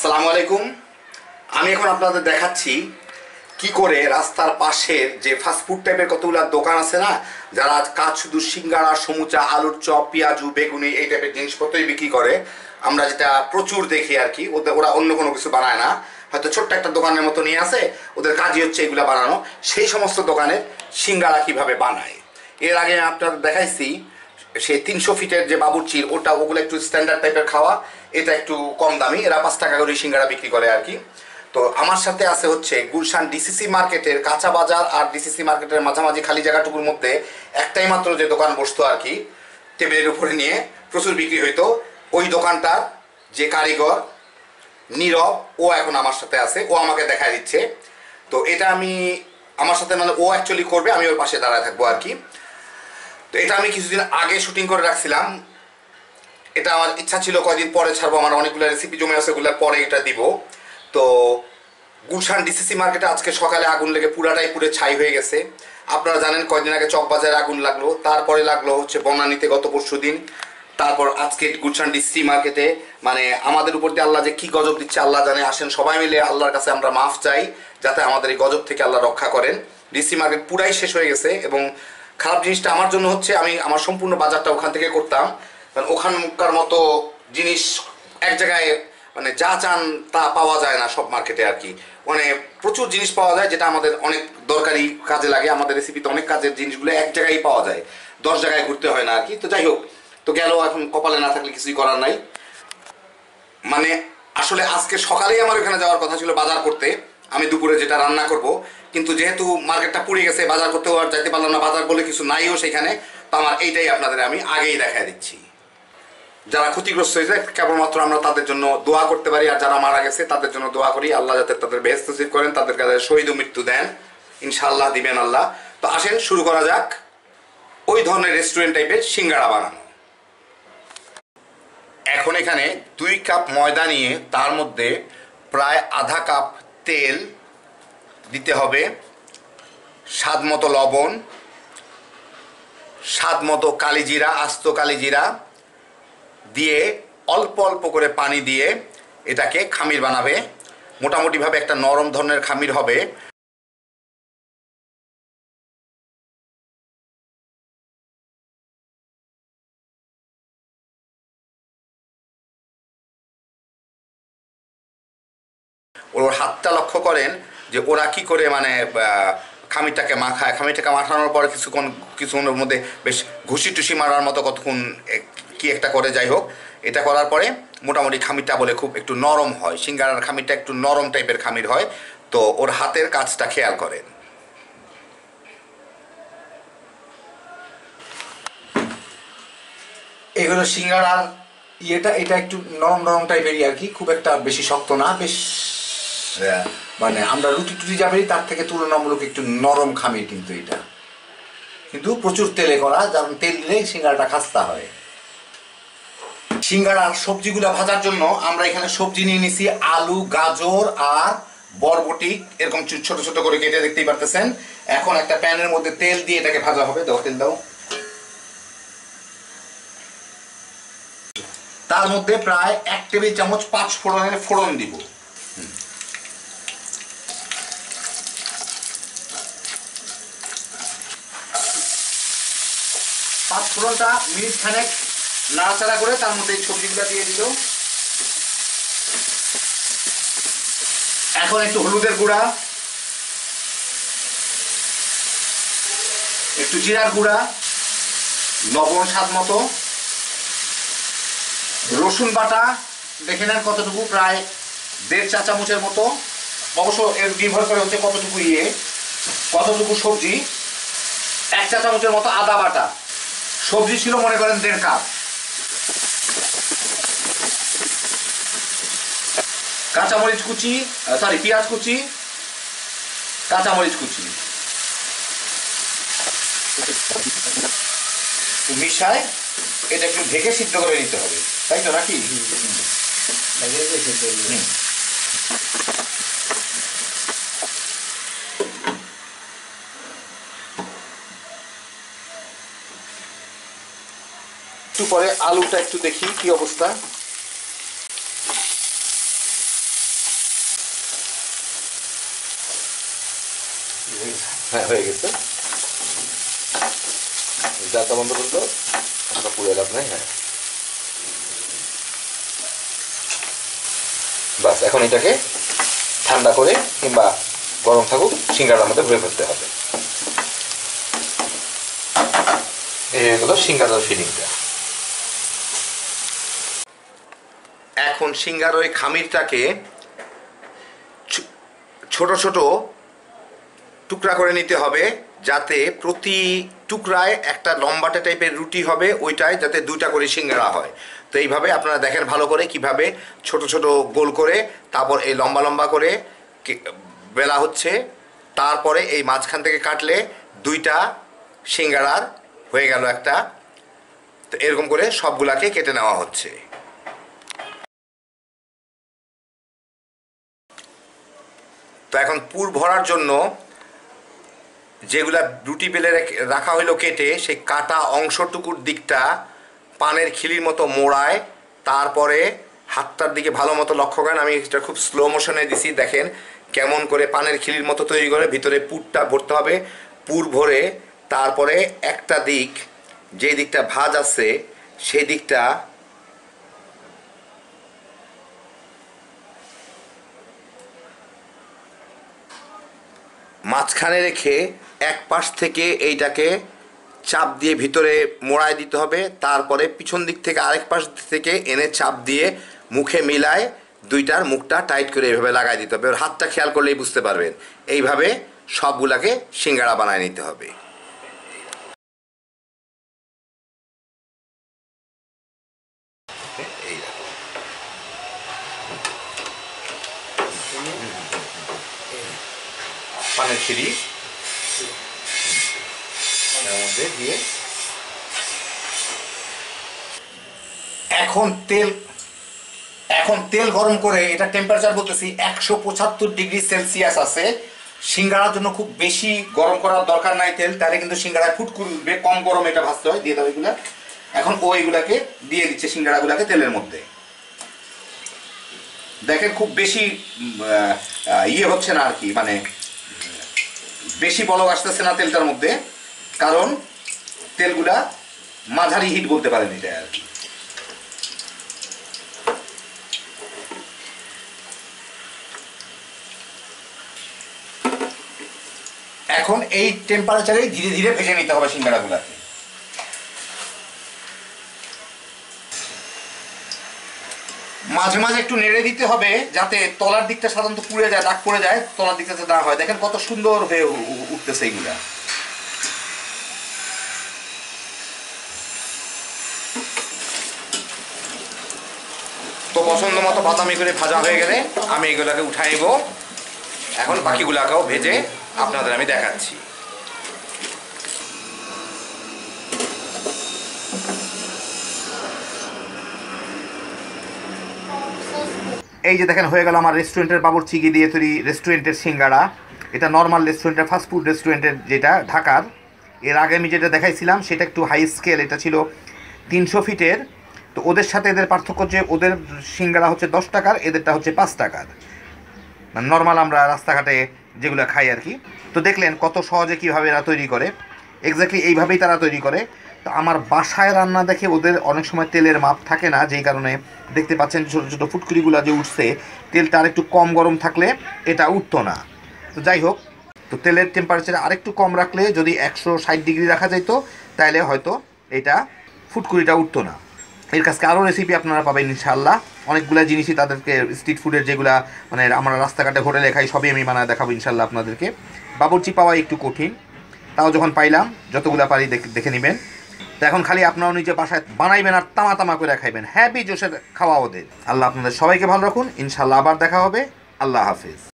আসসালামু আলাইকুম। আমি এখন আপনাদের দেখাচ্ছি কি করে রাস্তার পাশের যে ফাস্টফুড টাইপের কতগুলো দোকান আছে না, যারা কাজ শুধু সিঙ্গারা, সমুচা, আলুর চপ, পেঁয়াজু, বেগুনি এই টাইপের জিনিসপত্রই বিক্রি করে। আমরা যেটা প্রচুর দেখি আর কি, ওরা অন্য কোনো কিছু বানায় না, হয়তো ছোট্ট একটা দোকানের মতো নিয়ে আসে, ওদের কাজই হচ্ছে এগুলো বানানো। সেই সমস্ত দোকানের সিঙ্গারা কিভাবে বানায় এর আগে আপনাদের দেখাইছি। সেই 300 ফিটের যে বাবুর্চির ওগুলো একটু স্ট্যান্ডার্ড টাইপের খাওয়া, এটা একটু কম দামি, এরা 5 টাকা করে সিঙ্গারা বিক্রি করে আর কি। তো আমার সাথে আছে হচ্ছে গুলশান ডিসিসি মার্কেটের কাঁচা বাজার আর ডিসিসি মার্কেটের মাঝামাঝি খালি জায়গাটুকুর মধ্যে একটাই মাত্র যে দোকান বসতো আর কি, টেবিলের উপরে নিয়ে প্রচুর বিক্রি হইতো। ওই দোকানটার যে কারিগর নীরব, ও এখন আমার সাথে আছে, ও আমাকে দেখা দিচ্ছে। তো এটা আমি আমার সাথে মানে ও অ্যাকচুয়ালি করবে, আমি ওর পাশে দাঁড়ায় থাকবো আর কি। তো এটা আমি কিছুদিন আগে শুটিং করে রাখছিলাম। এটা আমার ইচ্ছা ছিল কয়দিন পরে ছাড়বো, আমার অনেকগুলো রেসিপি জমে আছে, ওগুলো পরে এটা দিব। তো গুলশান ডিসিসি মার্কেটে আজকে সকালে আগুন লেগে পুরাটাই পুরে ছাই হয়ে গেছে। আপনারা জানেন কয়দিন আগে চকবাজারে আগুন লাগলো, তারপরে লাগলো হচ্ছে বনানীতে গত পরশু দিন, তারপর আজকে গুলশান ডিসিসি মার্কেটে। মানে আমাদের উপর দিয়ে আল্লাহ যে কি গজব দিচ্ছে আল্লাহ জানে। আসেন সবাই মিলে আল্লাহর কাছে আমরা মাফ চাই, যাতে আমাদের এই গজব থেকে আল্লাহ রক্ষা করেন। ডিসিসি মার্কেট পুরাই শেষ হয়ে গেছে, এবং খারাপ জিনিসটা আমার জন্য হচ্ছে আমি আমার সম্পূর্ণ বাজারটা ওখান থেকে করতাম, কারণ ওখানকার মতো জিনিস এক জায়গায় মানে যা চান তা পাওয়া যায় না সব মার্কেটে আর কি। মানে প্রচুর জিনিস পাওয়া যায় যেটা আমাদের অনেক দরকারি কাজে লাগে, আমাদের রেসিপিতে অনেক কাজের জিনিসগুলো এক জায়গায় পাওয়া যায়, 10 জায়গায় ঘুরতে হয় না আর কি। তো যাই হোক, তো গেল, এখন কপালে না থাকলে কিছুই করার নাই। মানে আসলে আজকে সকালেই আমার ওখানে যাওয়ার কথা ছিল বাজার করতে, আমি দুপুরে যেটা রান্না করব, কিন্তু যেহেতু মার্কেটটা পুড়ে গেছে বাজার করতেও আর যাইতে পারলাম না, বাজার বলে কিছু নাইও সেখানে। তো আমার এইটাই আপনাদের আমি আগেই দেখাই দিচ্ছি। যারা ক্ষতিগ্রস্ত হয়েছে কেবলমাত্র আমরা তাদের জন্য দোয়া করতে পারি, আর যারা মারা গেছে তাদের জন্য দোয়া করি, আল্লাহ যাতে তাদের বেহেশত নসিব করেন, তাদের কাছে শহীদ মৃত্যু দেন, ইনশাআল্লাহ দিবেন আল্লাহ। তো আসেন শুরু করা যাক ওই ধরনের রেস্টুরেন্ট টাইপের সিঙ্গারা বানানো। এখন এখানে 2 কাপ ময়দা নিয়ে তার মধ্যে প্রায় আধা কাপ তেল দিতে হবে, স্বাদ মতো লবণ, স্বাদ মতো কালিজিরা, আস্ত কালিজিরা দিয়ে অল্প অল্প করে পানি দিয়ে এটাকে খামির বানাবে। মোটামুটিভাবে একটা নরম ধরনের খামির হবে। ওর হাতটা লক্ষ্য করেন যে ওরা কি করে মানে খামিরটাকে মাখায়। খামিরটাকে মাখানোর পরে কিছুক্ষণের মধ্যে বেশ ঘুষি টুসি মারার মতো কতক্ষণ কি একটা করে, যাই হোক এটা করার পরে মোটামুটি খামিরটা বলে খুব একটু নরম হয়। সিঙ্গারার খামিরটা একটু নরম টাইপের খামির হয়। তো ওর হাতের কাজটা খেয়াল করেন। এগুলো সিঙ্গারার এটা একটু নরম নরম টাইপেরই আর কি, খুব একটা বেশি শক্ত না, বেশ মানে আমরা রুটি টুটি যাবে তার থেকে তুলনামূলক একটু নরম খামির। কিন্তু এটা কিন্তু প্রচুর তেলে করা, যেমন তেল দিলেই সিঙ্গারাটা খাস্তা হয়। সিঙ্গারার সবজিগুলো ভাজার জন্য আমরা এখানে সবজি নিয়ে নিছি আলু, গাজর আর বরবটি, এরকম ছোট ছোট করে কেটে, দেখতেই পারতেছেন। এখন একটা প্যানের মধ্যে তেল দিয়ে এটাকে ভাজা হবে। দাও তেল দাও। তার মধ্যে প্রায় 1 টেবিল চামচ 5 ফোড়নের ফোড়ন দিব। ফোড়নটা মিনিট খানেক নাড়াচাড়া করে তার মধ্যে সবজিগুলো দিয়ে দিল। এখন একটু হলুদের গুঁড়া, একটু জিরার গুঁড়া, লবণ স্বাদ মতো, রসুন বাটা দেখে নেন কতটুকু, প্রায় 1.5 চা চামচের মতো। অবশ্য এর নির্ভর করে হচ্ছে কতটুকু সবজি। 1 চা চামচের মতো আদা বাটা। সবজি ছিল মনে করেন 1.5 কাপ। কাঁচামরিচ কুচি, পেঁয়াজ কুচি, কাঁচামরিচ কুচি মিশায় এটা একটু ঢেকে সিদ্ধ করে নিতে হবে, তাই তো নাকি? একটু পরে আলুটা একটু দেখি কি অবস্থা। হ্যাঁ হয়ে গেছে, জালটা বন্ধ করতো আমরা পুড়ে লাভ নাই। হ্যাঁ বাস, এখন এটাকে ঠান্ডা করে কিংবা গরম থাকুক সিঙ্গারার মধ্যে ভরে ফেলতে হবে। এই হলো সিঙ্গারার ফিলিংটা। এখন সিঙ্গার ওই খামিরটাকে ছোট ছোট টুকরা করে নিতে হবে, যাতে প্রতি টুকরায় একটা লম্বাটে টাইপের রুটি হবে, ওইটায় যাতে 2টা করে সিঙ্গারা হয়। তো এইভাবে আপনারা দেখেন ভালো করে কিভাবে ছোট ছোট গোল করে তারপর এই লম্বা লম্বা করে বেলা হচ্ছে, তারপরে এই মাঝখান থেকে কাটলে 2টা সিঙ্গারার হয়ে গেল একটা। তো এরকম করে সবগুলাকে কেটে নেওয়া হচ্ছে। তো এখন পুর ভরার জন্য যেগুলা রুটি বেলে রাখা হইলো কেটে, সেই কাটা অংশটুকুর দিকটা পানের খিলির মতো মোড়ায়, তারপরে হাতটার দিকে ভালো মতো লক্ষ্য করেন। আমি এটা খুব স্লো মোশনে দিছি, দেখেন কেমন করে পানের খিলির মতো তৈরি করে ভিতরে পুরটা ভরতে হবে। পুর ভরে তারপরে একটা দিক, যে দিকটা ভাঁজ আছে সেই দিকটা মাঝখানে রেখে এক পাশ থেকে এইটাকে চাপ দিয়ে ভিতরে মোড়ায় দিতে হবে, তারপরে পিছন দিক থেকে আরেক পাশ থেকে এনে চাপ দিয়ে মুখে মিলায় 2টার মুখটা টাইট করে এইভাবে লাগাই দিতে হবে। ওর হাতটা খেয়াল করলেই বুঝতে পারবেন। এইভাবে সবগুলাকে সিঙ্গারা বানায় নিতে হবে। পানের খিরি এর মধ্যে দিয়ে এখন তেল গরম করে, এটা টেম্পারেচার বলতেছি 175°C আছে। সিঙ্গারার জন্য খুব বেশি গরম করার দরকার নাই তেল, তাহলে কিন্তু সিঙ্গারায় ফুট করবে। কম গরম এটা ভাজতে হয়। দিয়ে দাও এগুলা। এখন ওইগুলাকে দিয়ে দিচ্ছে সিঙ্গারাগুলাকে তেলের মধ্যে। দেখেন খুব বেশি ইয়ে হচ্ছে না আর কি, মানে বেশি বলক আসতেছে না তেলটার মধ্যে, কারণ তেলগুলা মাঝারি হিট বলতে পারেন এটা আর কি। এখন এই টেম্পারেচারে ধীরে ধীরে ভেজে নিতে হবে সিঙ্গারাগুলাকে। মাঝে মাঝে একটু নেড়ে দিতে হবে, যাতে তলার দিকটা সাধারণত পুড়ে যায়, দাগ পড়ে যায়, তলার দিকটা না হয়। দেখেন কত সুন্দর হয়ে উঠতেছে এইগুলা। তো পছন্দ মতো বাদামি করে ভাজা হয়ে গেলে আমি এগুলাকে উঠাই নেব। এখন বাকিগুলাকেও ভেজে আপনাদের আমি দেখাচ্ছি। এই যে দেখেন হয়ে গেল আমার রেস্টুরেন্টের বাবুর্চি ঘি দিয়ে তৈরি রেস্টুরেন্টের সিঙ্গারা। এটা নর্মাল রেস্টুরেন্টের, ফাস্টফুড রেস্টুরেন্টের যেটা ঢাকার। এর আগে আমি যেটা দেখাইছিলাম সেটা একটু হাই স্কেল, এটা ছিল 300 ফিটের। তো ওদের সাথে এদের পার্থক্য যে ওদের সিঙ্গারা হচ্ছে 10 টাকার, এদেরটা হচ্ছে 5 টাকার, মানে নর্মাল আমরা রাস্তাঘাটে যেগুলো খাই আর কি। তো দেখলেন কত সহজে কীভাবে এরা তৈরি করে, এক্স্যাক্টলি এইভাবেই তারা তৈরি করে। তো আমার বাসায় রান্না দেখে ওদের অনেক সময় তেলের মাপ থাকে না, যেই কারণে দেখতে পাচ্ছেন ছোটো ছোটো ফুটকুরিগুলো যে উঠছে, তেলটা আরেকটু কম গরম থাকলে এটা উঠতো না। তো যাই হোক, তো তেলের টেম্পারেচার আরেকটু কম রাখলে যদি 160° রাখা যেত, তাহলে হয়তো এটা ফুটকুরিটা উঠতো না। এর কাছে আরও রেসিপি আপনারা পাবেন ইনশাআল্লাহ। অনেকগুলো জিনিসই তাদেরকে স্ট্রিট ফুডের যেগুলা মানে আমরা রাস্তাঘাটে হোটেলে খাই সবই আমি বানায় দেখাবো ইনশাআল্লাহ আপনাদেরকে। বাবুর্চি পাওয়া একটু কঠিন, তাও যখন পাইলাম যতগুলা পারি দেখে নেবেন। তো এখন খালি আপনারাও নিজে বাসায় বানাইবেন আর তামা তামা করে খাইবেন, হ্যাপি জোশের খাওয়া ওদের। আল্লাহ আপনাদের সবাইকে ভালো রাখুন, ইনশাআল্লাহ আবার দেখা হবে। আল্লাহ হাফিজ।